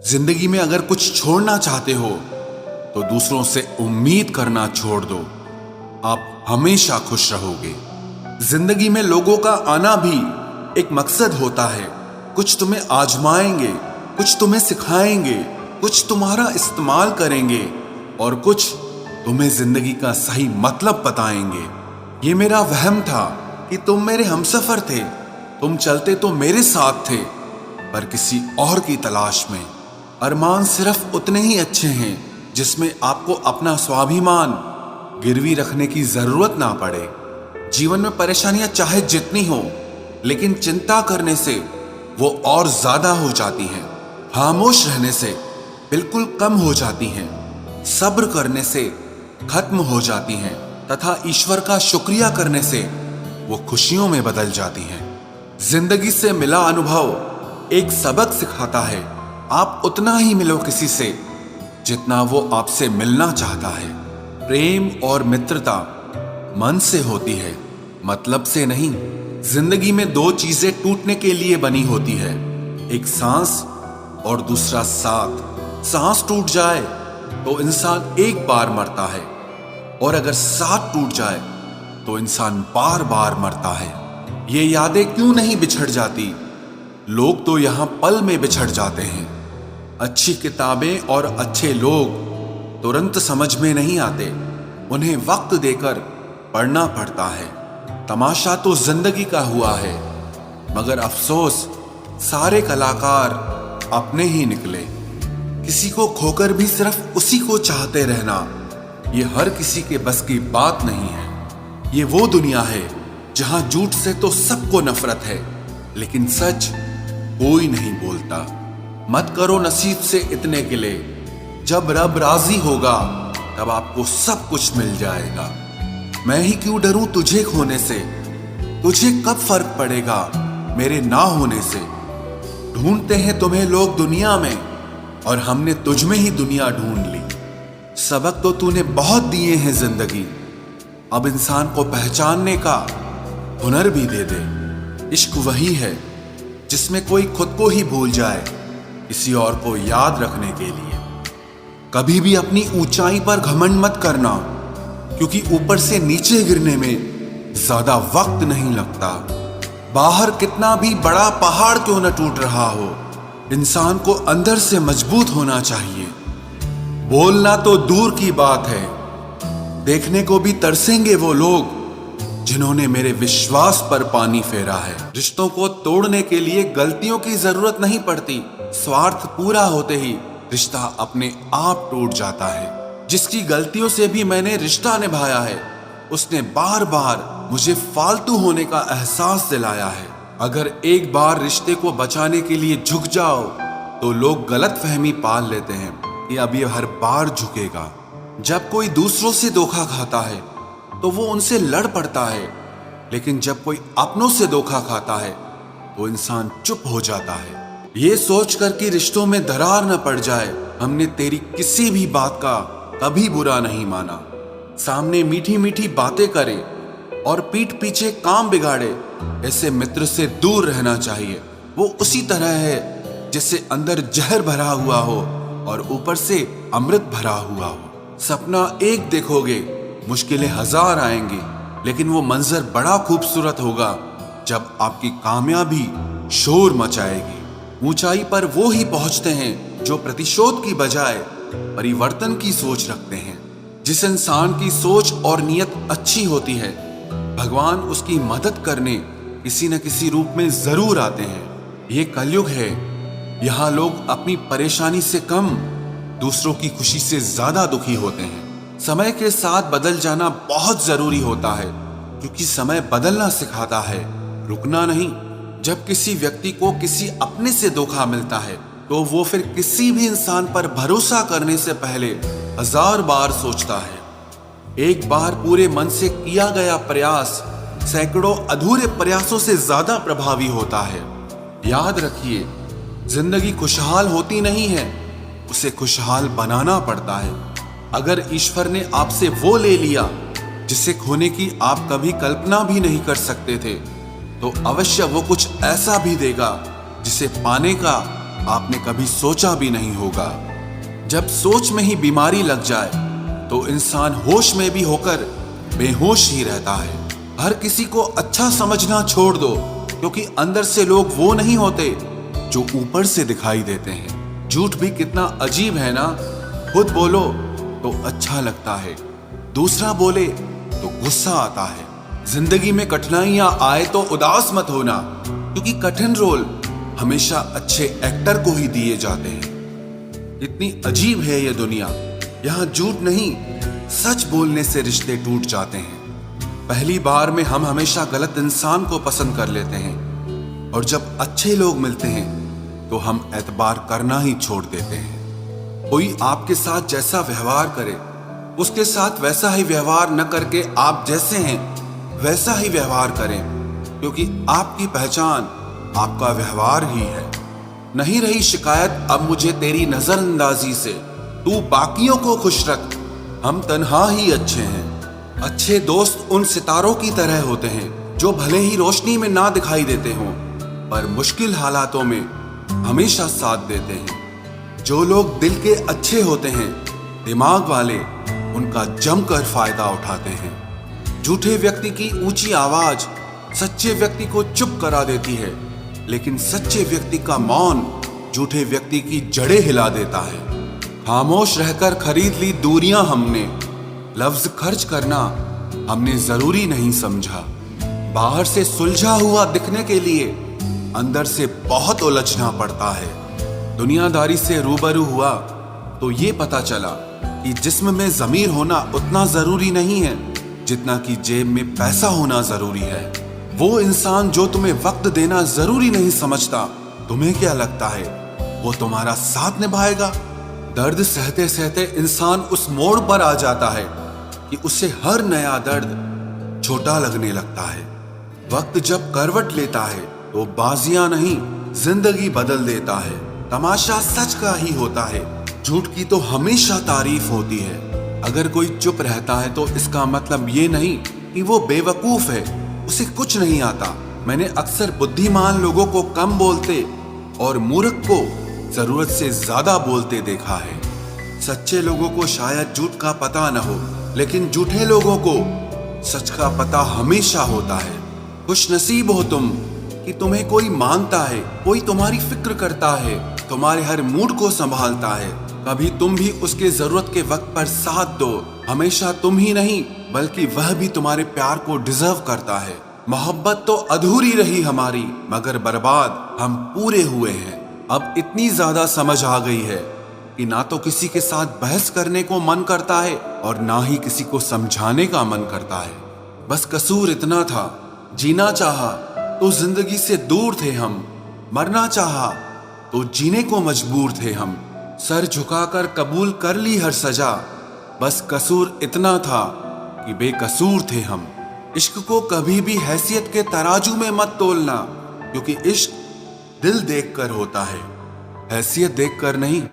जिंदगी में अगर कुछ छोड़ना चाहते हो तो दूसरों से उम्मीद करना छोड़ दो। आप हमेशा खुश रहोगे। जिंदगी में लोगों का आना भी एक मकसद होता है। कुछ तुम्हें आजमाएंगे, कुछ तुम्हें सिखाएंगे, कुछ तुम्हारा इस्तेमाल करेंगे और कुछ तुम्हें जिंदगी का सही मतलब बताएंगे। ये मेरा वहम था कि तुम मेरे हमसफर थे। तुम चलते तो मेरे साथ थे, पर किसी और की तलाश में। अरमान सिर्फ उतने ही अच्छे हैं जिसमें आपको अपना स्वाभिमान गिरवी रखने की जरूरत ना पड़े। जीवन में परेशानियां चाहे जितनी हो, लेकिन चिंता करने से वो और ज्यादा हो जाती हैं। खामोश रहने से बिल्कुल कम हो जाती हैं। सब्र करने से खत्म हो जाती हैं तथा ईश्वर का शुक्रिया करने से वो खुशियों में बदल जाती हैं। जिंदगी से मिला अनुभव एक सबक सिखाता है। आप उतना ही मिलो किसी से जितना वो आपसे मिलना चाहता है। प्रेम और मित्रता मन से होती है, मतलब से नहीं। जिंदगी में दो चीजें टूटने के लिए बनी होती है, एक सांस और दूसरा साथ। सांस टूट जाए तो इंसान एक बार मरता है, और अगर साथ टूट जाए तो इंसान बार बार मरता है। ये यादें क्यों नहीं बिछड़ जाती? लोग तो यहां पल में बिछड़ जाते हैं। अच्छी किताबें और अच्छे लोग तुरंत समझ में नहीं आते, उन्हें वक्त देकर पढ़ना पड़ता है। तमाशा तो जिंदगी का हुआ है, मगर अफसोस सारे कलाकार अपने ही निकले। किसी को खोकर भी सिर्फ उसी को चाहते रहना, ये हर किसी के बस की बात नहीं है। ये वो दुनिया है जहां झूठ से तो सबको नफरत है, लेकिन सच कोई नहीं बोलता। मत करो नसीब से इतने गिले, जब रब राजी होगा तब आपको सब कुछ मिल जाएगा। मैं ही क्यों डरूं तुझे खोने से, तुझे कब फर्क पड़ेगा मेरे ना होने से। ढूंढते हैं तुम्हें लोग दुनिया में, और हमने तुझ में ही दुनिया ढूंढ ली। सबक तो तूने बहुत दिए हैं जिंदगी, अब इंसान को पहचानने का हुनर भी दे दे। इश्क वही है जिसमें कोई खुद को ही भूल जाए किसी और को याद रखने के लिए। कभी भी अपनी ऊंचाई पर घमंड मत करना, क्योंकि ऊपर से नीचे गिरने में ज्यादा वक्त नहीं लगता। बाहर कितना भी बड़ा पहाड़ क्यों न टूट रहा हो, इंसान को अंदर से मजबूत होना चाहिए। बोलना तो दूर की बात है, देखने को भी तरसेंगे वो लोग जिन्होंने मेरे विश्वास पर पानी फेरा है। रिश्तों को तोड़ने के लिए गलतियों की जरूरत नहीं पड़ती, स्वार्थ पूरा होते ही रिश्ता अपने आप टूट जाता है। जिसकी गलतियों से भी मैंने रिश्ता निभाया है, उसने बार बार मुझे फालतू होने का एहसास दिलाया है। अगर एक बार रिश्ते को बचाने के लिए झुक जाओ तो लोग गलत फहमी पाल लेते हैं कि अब ये हर बार झुकेगा। जब कोई दूसरों से धोखा खाता है तो वो उनसे लड़ पड़ता है, लेकिन जब कोई अपनों से धोखा खाता है तो इंसान चुप हो जाता है। ये सोचकर कि रिश्तों में दरार न पड़ जाए, हमने तेरी किसी भी बात का कभी बुरा नहीं माना। सामने मीठी मीठी बातें करे और पीठ पीछे काम बिगाड़े, ऐसे मित्र से दूर रहना चाहिए। वो उसी तरह है जैसे अंदर जहर भरा हुआ हो और ऊपर से अमृत भरा हुआ हो। सपना एक देखोगे, मुश्किलें हजार आएंगी, लेकिन वो मंजर बड़ा खूबसूरत होगा जब आपकी कामयाबी शोर मचाएगी। ऊंचाई पर वो ही पहुंचते हैं जो प्रतिशोध की बजाय परिवर्तन की सोच रखते हैं। जिस इंसान की सोच और नियत अच्छी होती है, भगवान उसकी मदद करने किसी न किसी रूप में जरूर आते हैं। ये कलयुग है, यहाँ लोग अपनी परेशानी से कम दूसरों की खुशी से ज्यादा दुखी होते हैं। समय के साथ बदल जाना बहुत जरूरी होता है, क्योंकि समय बदलना सिखाता है, रुकना नहीं। जब किसी व्यक्ति को किसी अपने से धोखा मिलता है तो वो फिर किसी भी इंसान पर भरोसा करने से पहले हजार बार सोचता है। एक बार पूरे मन से किया गया प्रयास सैकड़ों अधूरे प्रयासों से ज्यादा प्रभावी होता है। याद रखिए, जिंदगी खुशहाल होती नहीं है, उसे खुशहाल बनाना पड़ता है। अगर ईश्वर ने आपसे वो ले लिया जिसे खोने की आप कभी कल्पना भी नहीं कर सकते थे, तो अवश्य वो कुछ ऐसा भी देगा जिसे पाने का आपने कभी सोचा भी नहीं होगा। जब सोच में ही बीमारी लग जाए तो इंसान होश में भी होकर बेहोश ही रहता है। हर किसी को अच्छा समझना छोड़ दो, क्योंकि अंदर से लोग वो नहीं होते जो ऊपर से दिखाई देते हैं। झूठ भी कितना अजीब है ना। खुद बोलो तो अच्छा लगता है, दूसरा बोले तो गुस्सा आता है। जिंदगी में कठिनाइयां आए तो उदास मत होना, क्योंकि कठिन रोल हमेशा अच्छे एक्टर को ही दिए जाते हैं। इतनी अजीब है ये दुनिया, यहाँ झूठ नहीं सच बोलने से रिश्ते टूट जाते हैं। पहली बार में हम हमेशा गलत इंसान को पसंद कर लेते हैं, और जब अच्छे लोग मिलते हैं तो हम एतबार करना ही छोड़ देते हैं। कोई आपके साथ जैसा व्यवहार करे, उसके साथ वैसा ही व्यवहार न करके आप जैसे हैं वैसा ही व्यवहार करें, क्योंकि आपकी पहचान आपका व्यवहार ही है। नहीं रही शिकायत अब मुझे तेरी नजरअंदाजी से, तू बाकियों को खुश रख, हम तन्हा ही अच्छे हैं। अच्छे दोस्त उन सितारों की तरह होते हैं जो भले ही रोशनी में ना दिखाई देते हों, पर मुश्किल हालातों में हमेशा साथ देते हैं। जो लोग दिल के अच्छे होते हैं, दिमाग वाले, उनका जमकर फायदा उठाते हैं। झूठे व्यक्ति की ऊंची आवाज सच्चे व्यक्ति को चुप करा देती है, लेकिन सच्चे व्यक्ति का मौन झूठे व्यक्ति की जड़ें हिला देता है। खामोश रहकर खरीद ली दूरियां हमने, लफ्ज खर्च करना हमने जरूरी नहीं समझा। बाहर से सुलझा हुआ दिखने के लिए अंदर से बहुत उलझना पड़ता है। दुनियादारी से रूबरू हुआ तो ये पता चला कि जिस्म में ज़मीर होना उतना जरूरी नहीं है जितना कि जेब में पैसा होना जरूरी है। वो इंसान जो तुम्हें वक्त देना जरूरी नहीं समझता, तुम्हें क्या लगता है वो तुम्हारा साथ निभाएगा? दर्द सहते सहते इंसान उस मोड़ पर आ जाता है कि उसे हर नया दर्द छोटा लगने लगता है। वक्त जब करवट लेता है तो बाजियां नहीं जिंदगी बदल देता है। तमाशा सच का ही होता है, झूठ की तो हमेशा तारीफ होती है। अगर कोई चुप रहता है तो इसका मतलब ये नहीं कि वो बेवकूफ है, उसे कुछ नहीं आता। मैंने अक्सर बुद्धिमान लोगों को कम बोलते और मूर्ख को जरूरत से ज्यादा बोलते देखा है। सच्चे लोगों को शायद झूठ का पता न हो, लेकिन झूठे लोगों को सच का पता हमेशा होता है। खुशनसीब हो तुम कि तुम्हें कोई मानता है, कोई तुम्हारी फिक्र करता है, तुम्हारे हर मूड को संभालता है। कभी तुम भी उसके जरूरत के वक्त पर साथ दो। हमेशा तुम ही नहीं बल्कि वह भी तुम्हारे प्यार को डिजर्व करता है। मोहब्बत तो अधूरी रही हमारी, मगर बर्बाद हम पूरे हुए हैं। अब इतनी ज्यादा समझ आ गई है कि ना तो किसी के साथ बहस करने को मन करता है और ना ही किसी को समझाने का मन करता है। बस कसूर इतना था, जीना चाहा तो जिंदगी से दूर थे हम, मरना चाहा तो जीने को मजबूर थे हम। सर झुकाकर कबूल कर ली हर सजा, बस कसूर इतना था कि बेकसूर थे हम। इश्क को कभी भी हैसियत के तराजू में मत तोलना, क्योंकि इश्क दिल देखकर होता है, हैसियत देखकर नहीं।